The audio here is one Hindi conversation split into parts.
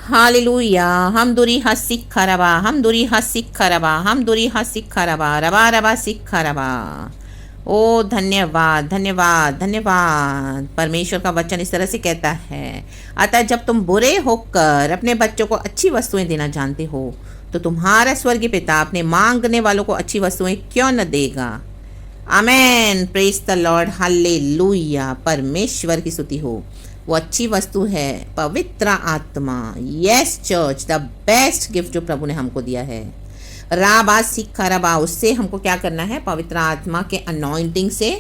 हालेलुया। हम दुरी हसिक खरबा, हम दुरी हसिक खरबा, हम दुरी हसिक खरबा, रबा रबा सिख खरबा। ओ धन्यवाद धन्यवाद धन्यवाद। परमेश्वर का वचन इस तरह से कहता है, अतः जब तुम बुरे होकर अपने बच्चों को अच्छी वस्तुएं देना जानते हो, तो तुम्हारा स्वर्गीय पिता अपने मांगने वालों को अच्छी वस्तुएं क्यों न देगा। Amen. Praise the Lord. Hallelujah. परमेश्वर की स्तुति हो। वो अच्छी वस्तु है पवित्र आत्मा। Yes church, the best gift जो प्रभु ने हमको दिया है। राबा सिखा रबा, उससे हमको क्या करना है? पवित्र आत्मा के अनॉइंटिंग से,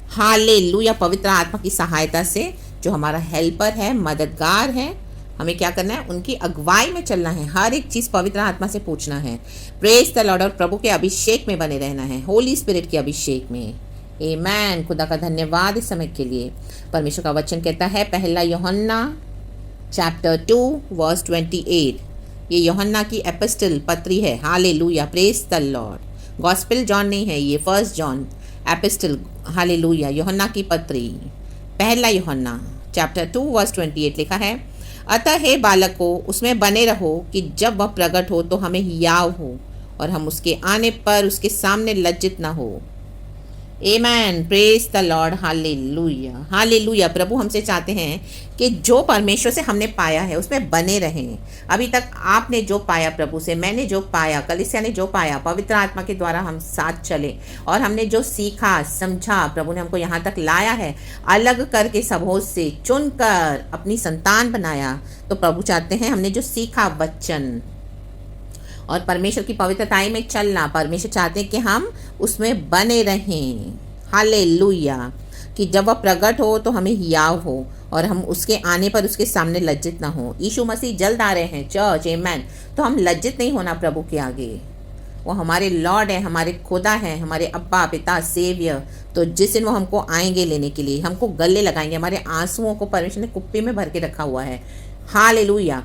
हालेलुया, पवित्र आत्मा की सहायता से, जो हमारा हेल्पर है, मददगार है, हमें क्या करना है? उनकी अगुवाई में चलना है। हर एक चीज़ पवित्र आत्मा से पूछना है। Praise the Lord. और प्रभु के अभिषेक में बने रहना है, होली स्पिरिट के अभिषेक में। आमेन। खुदा का धन्यवाद इस समय के लिए। परमेश्वर का वचन कहता है, पहला यूहन्ना चैप्टर 2 वर्स 28। ये यूहन्ना की एपिस्टल पत्री है। Hallelujah. Praise the Lord. Gospel John नहीं है ये, फर्स्ट जॉन एपिस्टल। हालेलुया। यूहन्ना की पत्री, पहला यूहन्ना चैप्टर 2 वर्स 28 लिखा है, अतः हे बालकों, उसमें बने रहो कि जब वह प्रकट हो तो हमें हियाव हो और हम उसके आने पर उसके सामने लज्जित न हो। Amen. Praise the Lord. Hallelujah hallelujah. प्रभु हमसे चाहते हैं कि जो परमेश्वर से हमने पाया है उसमें बने रहें। अभी तक आपने जो पाया प्रभु से, मैंने जो पाया, कलीसिया ने जो पाया, पवित्र आत्मा के द्वारा हम साथ चले और हमने जो सीखा समझा, प्रभु ने हमको यहाँ तक लाया है, अलग करके सबों से चुनकर अपनी संतान बनाया। तो प्रभु चाहते हैं हमने जो सीखा वचन और परमेश्वर की पवित्रताई में चलना, परमेश्वर चाहते हैं कि हम उसमें बने रहें। हालेलुया। कि जब वह प्रकट हो तो हमें हियाव हो और हम उसके आने पर उसके सामने लज्जित ना हो। यीशु मसीह जल्द आ रहे हैं चर्च। आमेन। तो हम लज्जित नहीं होना प्रभु के आगे। वो हमारे लॉर्ड है, हमारे खुदा हैं, हमारे अब्बा पिता सेवियर। तो जिस दिन वो हमको आएंगे लेने के लिए, हमको गले लगाएंगे। हमारे आंसुओं को परमेश्वर ने कुप्पी में भर के रखा हुआ है। हालेलुया।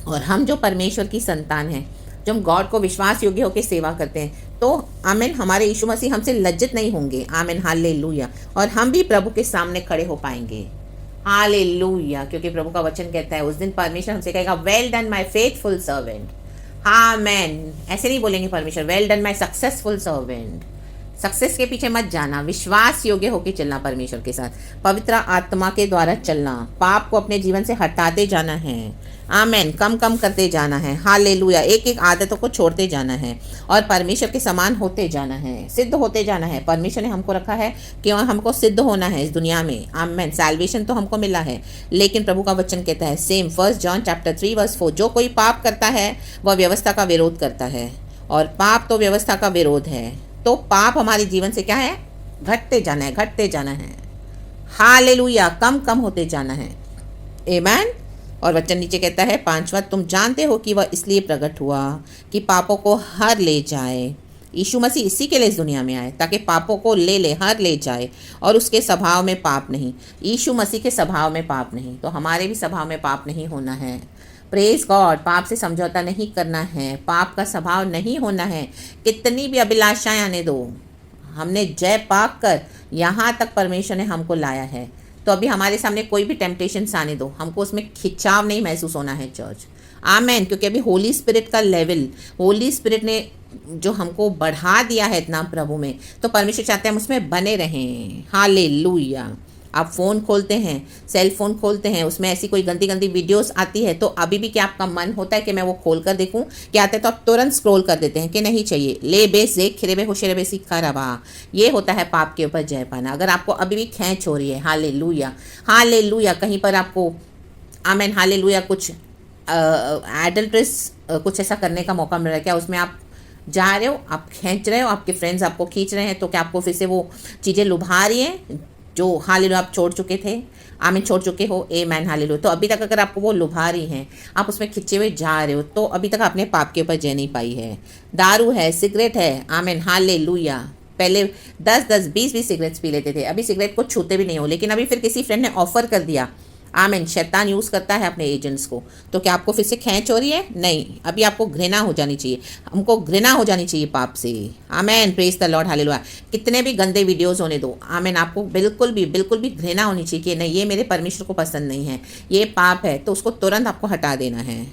और हम जो परमेश्वर की संतान हैं, जब हम गॉड को विश्वास योग्य होकर सेवा करते हैं, तो आमीन, हमारे यीशु मसीह हमसे लज्जित नहीं होंगे। आमीन। हालेलुया। और हम भी प्रभु के सामने खड़े हो पाएंगे। हालेलुया। क्योंकि प्रभु का वचन कहता है, उस दिन परमेश्वर हमसे कहेगा, well done my faithful servant. आमीन। ऐसे नहीं बोलेंगे परमेश्वर, well done my successful servant. Success के पीछे मत जाना, विश्वास योग्य होकर चलना परमेश्वर के साथ, पवित्र आत्मा के द्वारा चलना, पाप को अपने जीवन से हटाते जाना है। आमेन। कम कम करते जाना है। हालेलुया। एक एक आदतों को छोड़ते जाना है और परमेश्वर के समान होते जाना है, सिद्ध होते जाना है। परमेश्वर ने हमको रखा है कि हमको सिद्ध होना है इस दुनिया में। आमेन। सैल्वेशन तो हमको मिला है, लेकिन प्रभु का वचन कहता है, same first John chapter 3 verse 4, जो कोई पाप करता है वह व्यवस्था का विरोध करता है, और पाप तो व्यवस्था का विरोध है। तो पाप हमारे जीवन से क्या है? घटते जाना है, घटते जाना है। हालेलुया। कम कम होते जाना है। आमेन। और वचन नीचे कहता है, पांचवा, तुम जानते हो कि वह इसलिए प्रकट हुआ कि पापों को हर ले जाए। यीशु मसीह इसी के लिए इस दुनिया में आए, ताकि पापों को हर ले जाए। और उसके स्वभाव में पाप नहीं। यीशु मसीह के स्वभाव में पाप नहीं, तो हमारे भी स्वभाव में पाप नहीं होना है। Praise God. पाप से समझौता नहीं करना है, पाप का स्वभाव नहीं होना है। कितनी भी अभिलाषाएं आने दो, हमने जय पाक कर यहाँ तक परमेश्वर ने हमको लाया है। तो अभी हमारे सामने कोई भी टेम्पटेशंस आने दो, हमको उसमें खिंचाव नहीं महसूस होना है चर्च। आमेन। क्योंकि अभी होली स्पिरिट का लेवल, होली स्पिरिट ने जो हमको बढ़ा दिया है इतना प्रभु में, तो परमेश्वर चाहते हैं हम उसमें बने रहें। हालेलुया। आप फ़ोन खोलते हैं, सेल फोन खोलते हैं, उसमें ऐसी कोई गंदी गंदी वीडियोस आती है, तो अभी भी क्या आपका मन होता है कि मैं वो खोल कर देखूं? क्या आता है तो आप तुरंत स्क्रॉल कर देते हैं कि नहीं चाहिए। ले बेस देख खिरे बे होशे बे सीखा रवा। ये होता है पाप के ऊपर जय पाना। अगर आपको अभी भी खींच हो रही है, हालेलुया हालेलुया, कहीं पर आपको आमेन हालेलुया कुछ एडल्ट्रेस कुछ ऐसा करने का मौका मिल रहा है, क्या उसमें आप जा रहे हो, आप खींच रहे हो, आपके फ्रेंड्स आपको खींच रहे हैं, तो क्या आपको फिर से वो चीज़ें लुभा रही हैं जो हालेलुया आप छोड़ चुके थे? आमीन। छोड़ चुके हो। आमेन। हालेलुया। तो अभी तक अगर आपको वो लुभा रही हैं, आप उसमें खिंचे हुए जा रहे हो, तो अभी तक आपने पाप के ऊपर जय नहीं पाई है। दारू है, सिगरेट है, आमीन हालेलुया। पहले 10-10, 20-20 सिगरेट्स पी लेते थे, अभी सिगरेट को छूते भी नहीं हो। लेकिन अभी फिर किसी फ्रेंड ने ऑफर कर दिया, आमीन। शैतान यूज़ करता है अपने एजेंट्स को। तो क्या आपको फिर से खींच हो रही है? नहीं, अभी आपको घृणा हो जानी चाहिए, हमको घृणा हो जानी चाहिए पाप से। आमीन, प्रेज द लॉर्ड, हालेलुया। कितने भी गंदे वीडियोस होने दो, आमीन, आपको बिल्कुल भी घृणा होनी चाहिए कि नहीं, ये मेरे परमेश्वर को पसंद नहीं है, ये पाप है, तो उसको तुरंत आपको हटा देना है।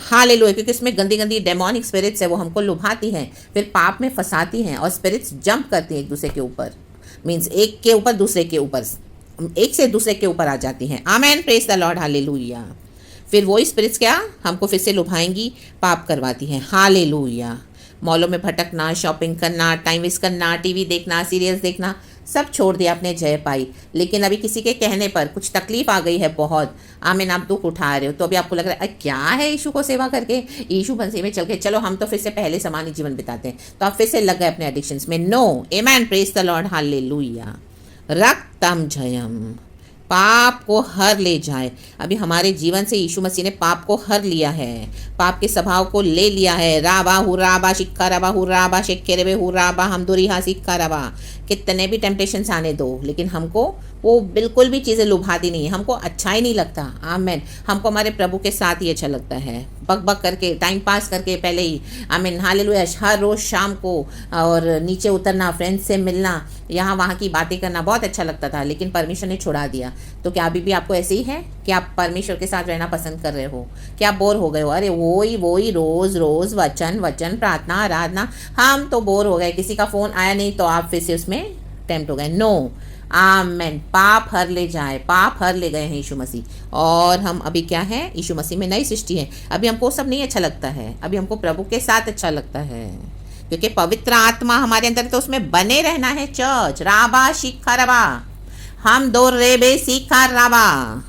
हालेलुया, क्योंकि इसमें गंदी गंदी डेमोनिक स्पिरिट्स है, वो हमको लुभाती हैं, फिर पाप में फंसाती हैं, और स्पिरिट्स जंप करती हैं एक दूसरे के ऊपर, मीन्स एक के ऊपर दूसरे के ऊपर, एक से दूसरे के ऊपर आ जाती हैं। आमेन, प्रेज द लॉर्ड, हालेलुया। फिर वही स्पिरिट्स क्या हमको फिर से लुभाएंगी, पाप करवाती हैं। हालेलुया। मॉलों में भटकना, शॉपिंग करना, टाइम वेस्ट करना, टीवी देखना, सीरियल्स देखना, सब छोड़ दिया, आपने जय पाई। लेकिन अभी किसी के कहने पर कुछ तकलीफ आ गई है बहुत, आमीन, आप दुख उठा रहे हो, तो अभी आपको लग रहा है क्या है यीशु को सेवा करके, यीशु बंसी में चल के चलो हम तो फिर से पहले समान जीवन बिताते हैं, तो आप फिर से लग गए अपने एडिक्शंस में। No, amen, praise the Lord, hallelujah. रक्तम जयम, पाप को हर ले जाए। अभी हमारे जीवन से यीशु मसीह ने पाप को हर लिया है, पाप के स्वभाव को ले लिया है। राबा हुराबा शिक्का रबा हुराबा शेक्के रेबे हुराबा हम दुरी हा सिक्का रबा। कितने भी टेम्पटेशंस आने दो, लेकिन हमको वो बिल्कुल भी चीज़ें लुभाती नहीं है, हमको अच्छा ही नहीं लगता। आमीन, हमको हमारे प्रभु के साथ ही अच्छा लगता है, बक बक करके, टाइम पास करके पहले ही। आमीन, हालेलुया। हर रोज़ शाम को और नीचे उतरना, फ्रेंड्स से मिलना, यहाँ वहाँ की बातें करना बहुत अच्छा लगता था, लेकिन परमेश्वर ने छुड़ा दिया। तो क्या अभी भी आपको ऐसे ही है कि आप परमेश्वर के साथ रहना पसंद कर रहे हो? क्या आप बोर हो गए हो? अरे वही रोज़ रोज़ वचन वचन, प्रार्थना, आराधना, हम तो बोर हो गए, किसी का फ़ोन आया नहीं तो आप फिर से उसमें टेम्प्ट हो गए। नो, आमेन। पाप हर ले जाए, पाप हर ले गए हैं यीशु मसीह, और हम अभी क्या है, यीशु मसीह में नई सृष्टि है। अभी हमको सब नहीं अच्छा लगता है, अभी हमको प्रभु के साथ अच्छा लगता है, क्योंकि पवित्र आत्मा हमारे अंदर, तो उसमें बने रहना है। चर्च राबा शिखा रबा हम दो रेबे सीखा रबा,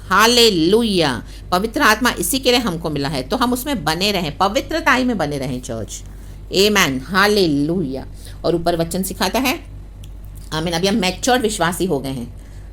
हालेलुया। पवित्र आत्मा इसी के लिए हमको मिला है, तो हम उसमें बने रहें, पवित्रता ही में बने रहें। चर्च, आमेन, हालेलुया। और ऊपर वचन सिखाता है, आमीन, अभी हम मैच्योर्ड विश्वासी हो गए हैं।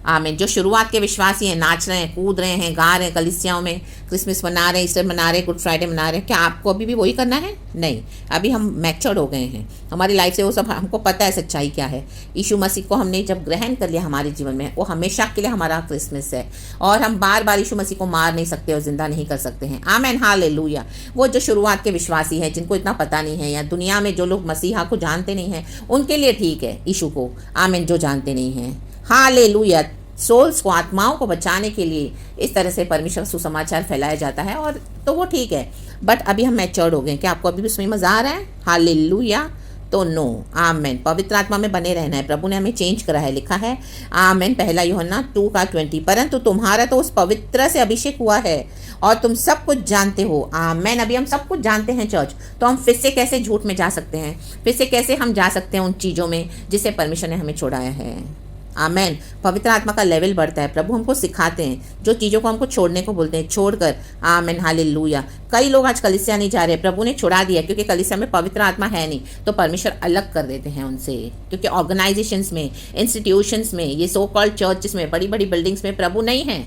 आमीन, जो शुरुआत के विश्वासी हैं, नाच रहे हैं, कूद रहे हैं, गा रहे हैं, कलीसियाओं में क्रिसमस मना रहे हैं, ईस्टर मना रहे हैं, गुड फ्राइडे मना रहे हैं, क्या आपको अभी भी वही करना है? नहीं, अभी हम मैच्योर्ड हो गए हैं, हमारी लाइफ से वो सब हमको पता है सच्चाई क्या है। यीशु मसीह को हमने जब ग्रहण कर लिया हमारे जीवन में, वो हमेशा के लिए हमारा क्रिसमस है, और हम बार बार यीशु मसीह को मार नहीं सकते और जिंदा नहीं कर सकते हैं। आमीन, हालेलुया। वो जो शुरुआत के विश्वासी हैं, जिनको इतना पता नहीं है, या दुनिया में जो लोग मसीहा को जानते नहीं हैं, उनके लिए ठीक है यीशु को, आमीन, जो जानते नहीं हैं। हालेलुया। सोल्स को, आत्माओं को बचाने के लिए इस तरह से परमेश्वर सुसमाचार फैलाया जाता है, और तो वो ठीक है। बट अभी हम मैच्योर्ड हो गए, क्या आपको अभी भी उसमें मज़ा आ रहा है? हालेलुया। तो नो, आमेन, पवित्र आत्मा में बने रहना है। प्रभु ने हमें चेंज करा है, लिखा है, आमेन, 1 यूहन्ना 2:20, परंतु तुम्हारा तो उस पवित्र से अभिषेक हुआ है और तुम सब कुछ जानते हो। आमेन, अभी हम सब कुछ जानते हैं चर्च, तो हम फिर से कैसे झूठ में जा सकते हैं? फिर से कैसे हम जा सकते हैं उन चीज़ों में जिससे परमेश्वर ने हमें छोड़ाया है? आमेन, पवित्र आत्मा का लेवल बढ़ता है, प्रभु हमको सिखाते हैं, जो चीज़ों को हमको छोड़ने को बोलते हैं छोड़कर। आमेन, हालेलुया। कई लोग आज कलीसिया नहीं जा रहे, प्रभु ने छुड़ा दिया, क्योंकि कलीसिया में पवित्र आत्मा है नहीं, तो परमेश्वर अलग कर देते हैं उनसे, क्योंकि ऑर्गेनाइजेशंस में, इंस्टीट्यूशंस में, ये सो कॉल्ड चर्चेस में, बड़ी बड़ी बिल्डिंग्स में प्रभु नहीं है।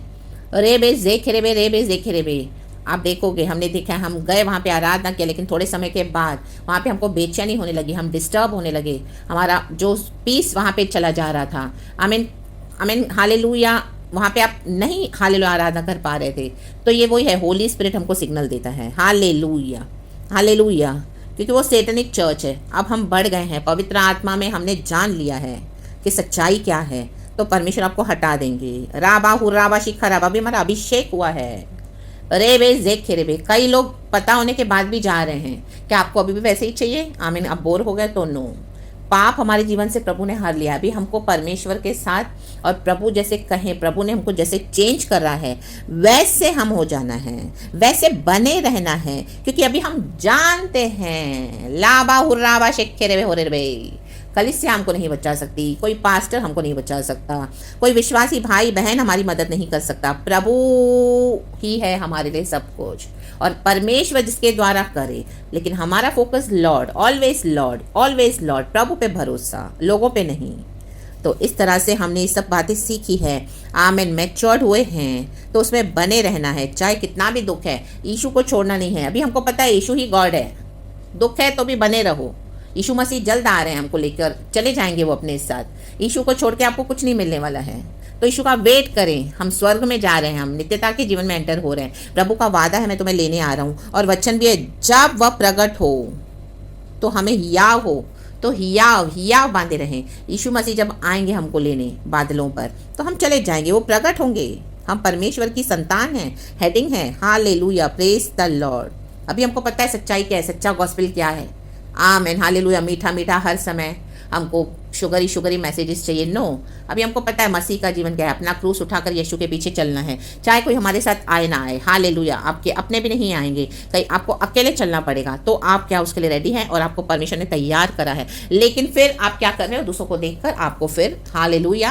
रे बे जेखे रे बे, आप देखोगे, हमने देखा है, हम गए वहाँ पे आराधना किया, लेकिन थोड़े समय के बाद वहाँ पे हमको बेचैनी होने लगी, हम डिस्टर्ब होने लगे, हमारा जो पीस वहाँ पे चला जा रहा था। आमीन, आमीन, हालेलुया। वहाँ पे आप नहीं हालेलुया आराधना कर पा रहे थे, तो ये वही है, होली स्पिरिट हमको सिग्नल देता है। हालेलुया, हालेलुया, क्योंकि वो सेटनिक चर्च है। अब हम बढ़ गए हैं पवित्र आत्मा में, हमने जान लिया है कि सच्चाई क्या है, तो परमेश्वर आपको हटा देंगे। राबा हुराबा शिखा राबा, भी हमारा अभिषेक हुआ है। रे बे जेखे रे बे, कई लोग पता होने के बाद भी जा रहे हैं, क्या आपको अभी भी वैसे ही चाहिए? आमीन, अब बोर हो गए तो नो। पाप हमारे जीवन से प्रभु ने हर लिया, अभी हमको परमेश्वर के साथ, और प्रभु जैसे कहें, प्रभु ने हमको जैसे चेंज कर रहा है वैसे हम हो जाना है, वैसे बने रहना है, क्योंकि अभी हम जानते हैं। लाबा हुर्राबा शेखे रे बे हो रे बे, कलीसिया हमको नहीं बचा सकती, कोई पास्टर हमको नहीं बचा सकता, कोई विश्वासी भाई बहन हमारी मदद नहीं कर सकता, प्रभु ही है हमारे लिए सब कुछ, और परमेश्वर जिसके द्वारा करे। लेकिन हमारा focus lord, always lord, always lord, प्रभु पे भरोसा, लोगों पे नहीं। तो इस तरह से हमने ये सब बातें सीखी है। आमेन, मैच्योर्ड हुए हैं, तो उसमें बने रहना है, चाहे कितना भी दुख है, यीशु को छोड़ना नहीं है। अभी हमको पता है यीशु ही गॉड है, दुख है तो भी बने रहो। यीशु मसीह जल्द आ रहे हैं, हमको लेकर चले जाएंगे वो अपने साथ। यीशु को छोड़ के आपको कुछ नहीं मिलने वाला है, तो यीशु का वेट करें। हम स्वर्ग में जा रहे हैं, हम नित्यता के जीवन में एंटर हो रहे हैं। प्रभु का वादा है, मैं तुम्हें लेने आ रहा हूँ, और वचन भी है जब वह प्रकट हो तो हमें हियाव हो, तो हियाव बांधे रहें। यीशु मसीह जब आएंगे हमको लेने बादलों पर, तो हम चले जाएंगे, वो प्रकट होंगे। हम परमेश्वर की संतान हैं, हेडिंग है। Hallelujah, praise the Lord. अभी हमको पता है सच्चाई क्या है, सच्चा गॉस्पेल क्या है। आमेन, हालेलुया। मीठा मीठा हर समय हमको शुगरी मैसेजेस चाहिए, नो। अभी हमको पता है मसीह का जीवन क्या है, अपना क्रूस उठाकर यीशु के पीछे चलना है, चाहे कोई हमारे साथ आए ना आए। हालेलुया। आपके अपने भी नहीं आएंगे, कहीं आपको अकेले चलना पड़ेगा, तो आप क्या उसके लिए रेडी हैं, और आपको परमेश्वर ने तैयार करा है। लेकिन फिर आप क्या कर रहे हो, दूसरों को देखकर आपको फिर हालेलुया,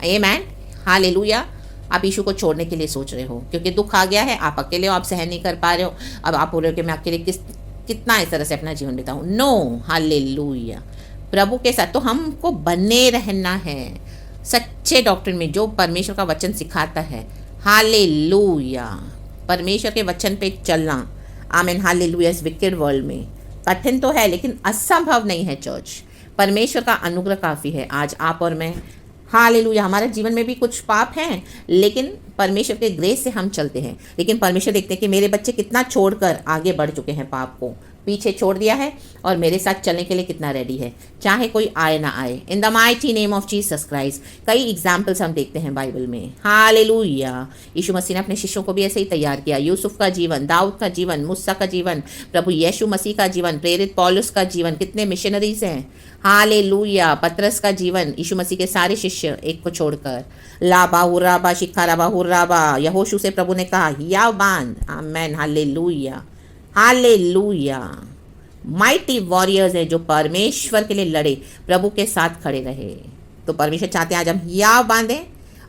आमेन, हालेलुया, आप यीशु को छोड़ने के लिए सोच रहे हो, क्योंकि दुख आ गया है, आप अकेले हो, आप सहन नहीं कर पा रहे हो। अब आप बोल रहे हो कि मैं अकेले कितना इस तरह से अपना जीवन बिताऊं। नो, हालेलुया, प्रभु के साथ तो हमको बने रहना है, सच्चे डॉक्ट्रिन में जो परमेश्वर का वचन सिखाता है। हालेलुया, परमेश्वर के वचन पे चलना। आमीन, हालेलुया। इस विकेड वर्ल्ड में कठिन तो है, लेकिन असंभव नहीं है चर्च। परमेश्वर का अनुग्रह काफ़ी है। आज आप और मैं, हालेलुया, हमारे जीवन में भी कुछ पाप हैं, लेकिन परमेश्वर के ग्रेस से हम चलते हैं। लेकिन परमेश्वर देखते हैं कि मेरे बच्चे कितना छोड़कर आगे बढ़ चुके हैं, पाप को पीछे छोड़ दिया है, और मेरे साथ चलने के लिए कितना रेडी है, चाहे कोई आए ना आए। इन the mighty name of Jesus Christ. कई एग्जाम्पल्स हम देखते हैं बाइबल में। हालेलुया। यीशु मसीह ने अपने शिष्यों को भी ऐसे ही तैयार किया। यूसुफ का जीवन, दाऊद का जीवन, मूसा का जीवन, प्रभु यीशु मसीह का जीवन, प्रेरित पौलुस का जीवन, कितने मिशनरीज हैं। हालेलुया। पतरस का जीवन, यीशु मसीह के सारे शिष्य एक को छोड़कर। लाबा हुर्राबा शिखाराबा हुर्राबा, यहोशू से प्रभु ने कहा हियाव बांध। आमेन, हालेलुया, हालेलुया। माइटी वॉरियर्स है जो परमेश्वर के लिए लड़े, प्रभु के साथ खड़े रहे। तो परमेश्वर चाहते हैं आज हम हियाव बांधें,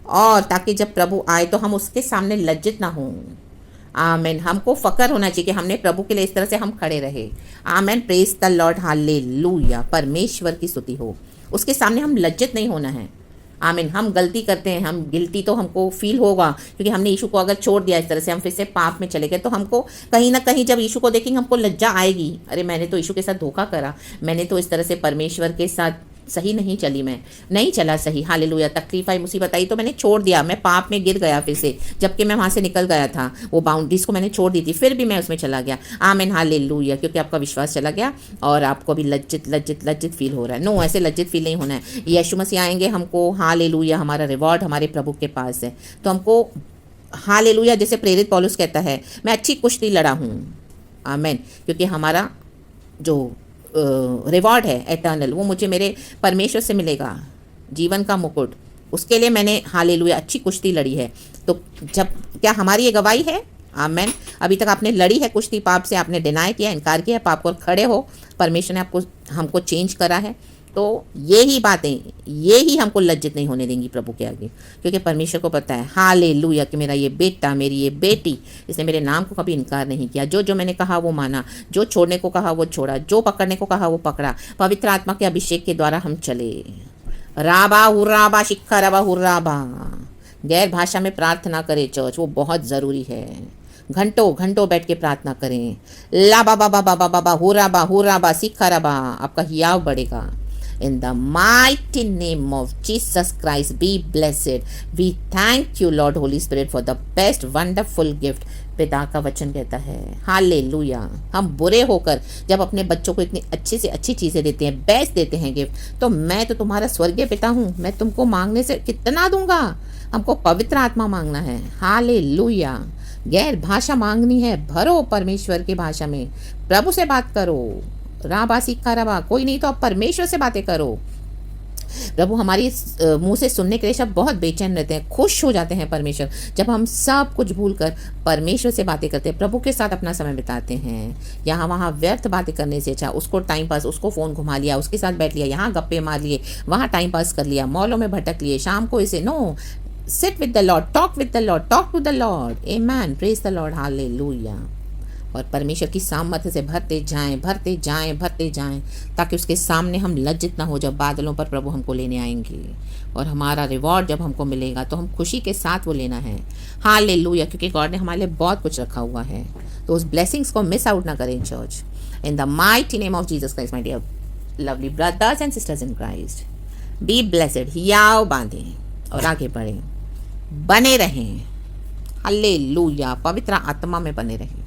और ताकि जब प्रभु आए तो हम उसके सामने लज्जित ना हों। आमेन। हमको फकर होना चाहिए कि हमने प्रभु के लिए इस तरह से हम खड़े रहे। आमेन, प्रेज द लॉर्ड, हालेलुया। परमेश्वर की स्तुति हो, उसके सामने हम लज्जित नहीं होना है। आमीन। हम गलती करते हैं, हम गिल्टी तो हमको फील होगा, क्योंकि हमने यीशु को अगर छोड़ दिया इस तरह से, हम फिर से पाप में चले गए, तो हमको कहीं ना कहीं जब यीशु को देखेंगे हमको लज्जा आएगी। अरे मैंने तो यीशु के साथ धोखा करा, मैंने तो इस तरह से परमेश्वर के साथ सही नहीं चली, मैं नहीं चला सही। हालेलुया। तकलीफ आई, मुसीबत आई, तो मैंने छोड़ दिया, मैं पाप में गिर गया फिर से, जबकि मैं वहाँ से निकल गया था। वो बाउंड्रीज को मैंने छोड़ दी थी, फिर भी मैं उसमें चला गया। आमीन, हालेलुया। क्योंकि आपका विश्वास चला गया और आपको भी लज्जित फील हो रहा है। नो, ऐसे लज्जित फील नहीं होना है। यीशु मसीह आएंगे हमको, हालेलुया, हमारा रिवॉर्ड हमारे प्रभु के पास है। तो हमको हालेलुया, जैसे प्रेरित पौलुस कहता है, मैं अच्छी कुश्ती लड़ा हूँ। आमीन। क्योंकि हमारा जो रिवॉर्ड है एटर्नल, वो मुझे मेरे परमेश्वर से मिलेगा, जीवन का मुकुट। उसके लिए मैंने हालेलुया अच्छी कुश्ती लड़ी है। तो जब क्या हमारी ये गवाही है? आमेन। अभी तक आपने लड़ी है कुश्ती पाप से, आपने डिनाई किया, इनकार किया, पाप को खड़े हो, परमेश्वर ने आपको हमको चेंज करा है। तो ये ही बातें, ये ही हमको लज्जित नहीं होने देंगी प्रभु के आगे, क्योंकि परमेश्वर को पता है हालेलुया कि मेरा ये बेटा, मेरी ये बेटी, इसने मेरे नाम को कभी इनकार नहीं किया। जो जो मैंने कहा वो माना, जो छोड़ने को कहा वो छोड़ा, जो पकड़ने को कहा वो पकड़ा। पवित्र आत्मा के अभिषेक के द्वारा हम चले। राबा हुर्राबा शिखा रबा हुर्राबा। गैर भाषा में प्रार्थना करें चर्च, वो बहुत ज़रूरी है। घंटों घंटों बैठ के प्रार्थना करें। ला बाबा बाबा बाबा हुर्राबा हुर्राबा शिखा रबा, आपका हियाव बढ़ेगा। In the mighty name of Jesus Christ, be blessed. We thank you, Lord Holy Spirit, for the best wonderful gift. पिता का वचन कहता है हालेलुया। हम बुरे होकर जब अपने बच्चों को इतनी अच्छी से अच्छी चीज़ें देते हैं, बेस्ट देते हैं गिफ्ट, तो मैं तो तुम्हारा स्वर्गीय पिता हूँ, मैं तुमको मांगने से कितना दूंगा। हमको पवित्र आत्मा मांगना है। हालेलुया। गैर भाषा मांगनी है, भरो परमेश्वर की भाषा में, प्रभु से बात करो। राबा सीखा रबा, कोई नहीं तो आप परमेश्वर से बातें करो। प्रभु हमारी मुंह से सुनने के लिए सब बहुत बेचैन रहते हैं, खुश हो जाते हैं परमेश्वर जब हम सब कुछ भूलकर परमेश्वर से बातें करते हैं, प्रभु के साथ अपना समय बिताते हैं। यहाँ वहाँ व्यर्थ बातें करने से अच्छा उसको टाइम पास, उसको फ़ोन घुमा लिया, उसके साथ बैठ लिया, यहाँ गप्पे मार लिए, वहाँ टाइम पास कर लिया, मॉलों में भटक लिए, शाम को इसे नो, sit with the Lord, talk with the Lord, talk to the Lord. Amen, praise the Lord, hallelujah. और परमेश्वर की सामर्थ्य से भरते जाएं, भरते जाएं, भरते जाएं, ताकि उसके सामने हम लज्जित ना हो जब बादलों पर प्रभु हमको लेने आएंगे। और हमारा रिवॉर्ड जब हमको मिलेगा तो हम खुशी के साथ वो लेना है। हालेलुया। क्योंकि गॉड ने हमारे लिए बहुत कुछ रखा हुआ है, तो उस ब्लेसिंग्स को मिस आउट ना करें church. In the mighty name of Jesus Christ, my dear lovely brothers and sisters in Christ, be blessed. हियाव बांधें, और आगे बढ़ें, बने रहें। हालेलुया, पवित्र आत्मा में बने रहें,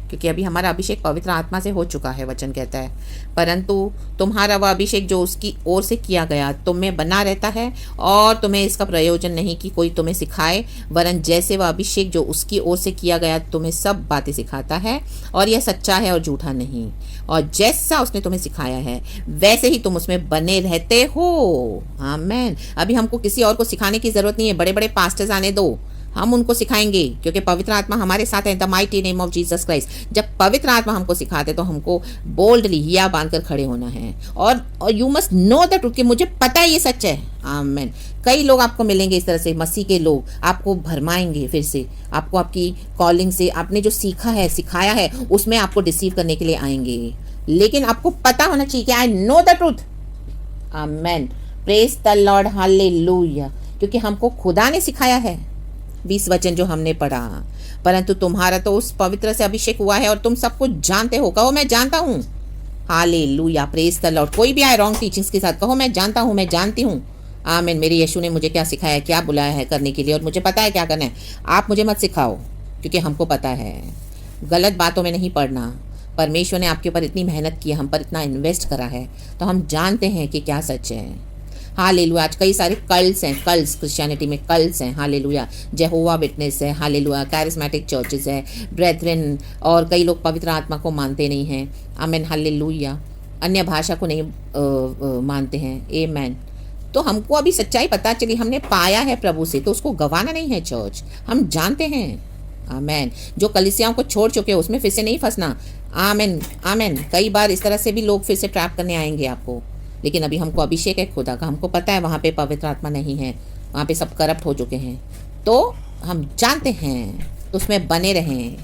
क्योंकि अभी हमारा अभिषेक पवित्र आत्मा से हो चुका है, वचन कहता है। परंतु तुम्हारा वह अभिषेक जो उसकी ओर से किया गया तुम में बना रहता है, और तुम्हें इसका प्रयोजन नहीं कि कोई तुम्हें सिखाए, वरन जैसे वह अभिषेक जो उसकी ओर से किया गया तुम्हें सब बातें सिखाता है, और यह सच्चा है और झूठा नहीं। और जैसा उसने तुम्हें सिखाया है वैसे ही तुम उसमें बने रहते हो। आमीन। अभी हमको किसी और को सिखाने की जरूरत नहीं है। बड़े बड़े पास्टर्स आने दो, हम उनको सिखाएंगे, क्योंकि पवित्र आत्मा हमारे साथ है। The mighty name of Jesus Christ. जब पवित्र आत्मा हमको सिखाते तो हमको बोल्डली हिया बांधकर खड़े होना है। और you must know the truth, कि मुझे पता है ये सच है। आमीन। कई लोग आपको मिलेंगे इस तरह से, मसीह के लोग आपको भरमाएंगे, फिर से आपको आपकी कॉलिंग से, आपने जो सीखा है सिखाया है उसमें आपको डिसीव करने के लिए आएंगे। लेकिन आपको पता होना चाहिए कि आई नो द ट्रूथ। आमीन। Praise the Lord. हालेलुया। क्योंकि हमको खुदा ने सिखाया है 20 वचन जो हमने पढ़ा। परंतु तुम्हारा तो उस पवित्र से अभिषेक हुआ है और तुम सब कुछ जानते हो। कहो मैं जानता हूँ। Hallelujah, praise the Lord. कोई भी आए रॉन्ग टीचिंग्स के साथ, कहो मैं जानता हूँ, मैं जानती हूँ। आमीन। मेरे यीशु ने मुझे क्या सिखाया है, क्या बुलाया है करने के लिए, और मुझे पता है क्या करना है। आप मुझे मत सिखाओ, क्योंकि हमको पता है। गलत बातों में नहीं पढ़ना। परमेश्वर ने आपके ऊपर इतनी मेहनत की है, हम पर इतना इन्वेस्ट करा है, तो हम जानते हैं कि क्या सच है। हालेलुया। आज कई सारे कल्ट्स हैं, कल्ट्स, क्रिश्चियनिटी में कल्ट्स हैं। हालेलुया। जेहोवा विटनेस है। हालेलुया। कैरिस्मेटिक चर्चेस है, ब्रेथरेन, और कई लोग पवित्र आत्मा को मानते नहीं हैं। आमीन। हालेलुया। अन्य भाषा को नहीं मानते हैं। आमीन। तो हमको अभी सच्चाई पता चली, हमने पाया है प्रभु से, तो उसको गंवाना नहीं है। चर्च हम जानते हैं। आमीन। जो कलीसियाओं को छोड़ चुके हो उसमें फिर से नहीं फंसना। आमीन। आमीन। कई बार इस तरह से भी लोग फिर से ट्रैप करने आएंगे आपको, लेकिन अभी हमको अभिषेक है खुदा का, हमको पता है वहाँ पे पवित्र आत्मा नहीं है, वहाँ पे सब करप्ट हो चुके हैं, तो हम जानते हैं, तो उसमें बने रहें।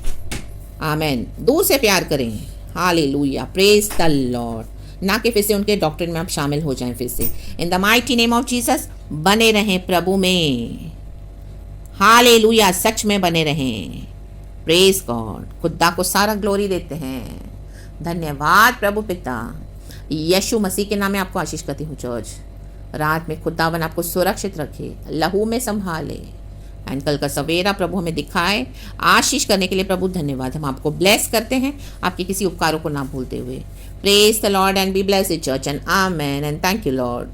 आमीन। दूर से प्यार करें। Hallelujah, praise the Lord. ना कि फिर से उनके डॉक्ट्रिन में आप शामिल हो जाएं फिर से। इन the mighty name of Jesus बने रहें प्रभु में। हालेलुया, सच में बने रहें। Praise God. खुदा को सारा ग्लोरी देते हैं। धन्यवाद प्रभु पिता। यीशु मसीह के नाम में आपको आशीष करती हूँ। चर्च रात में खुदावन आपको सुरक्षित रखे, लहू में संभाले, एंड कल का सवेरा प्रभु हमें दिखाए। आशीष करने के लिए प्रभु धन्यवाद। हम आपको ब्लेस करते हैं, आपके किसी उपकारों को ना भूलते हुए। Praise the Lord and be blessed church, and amen, and thank you Lord.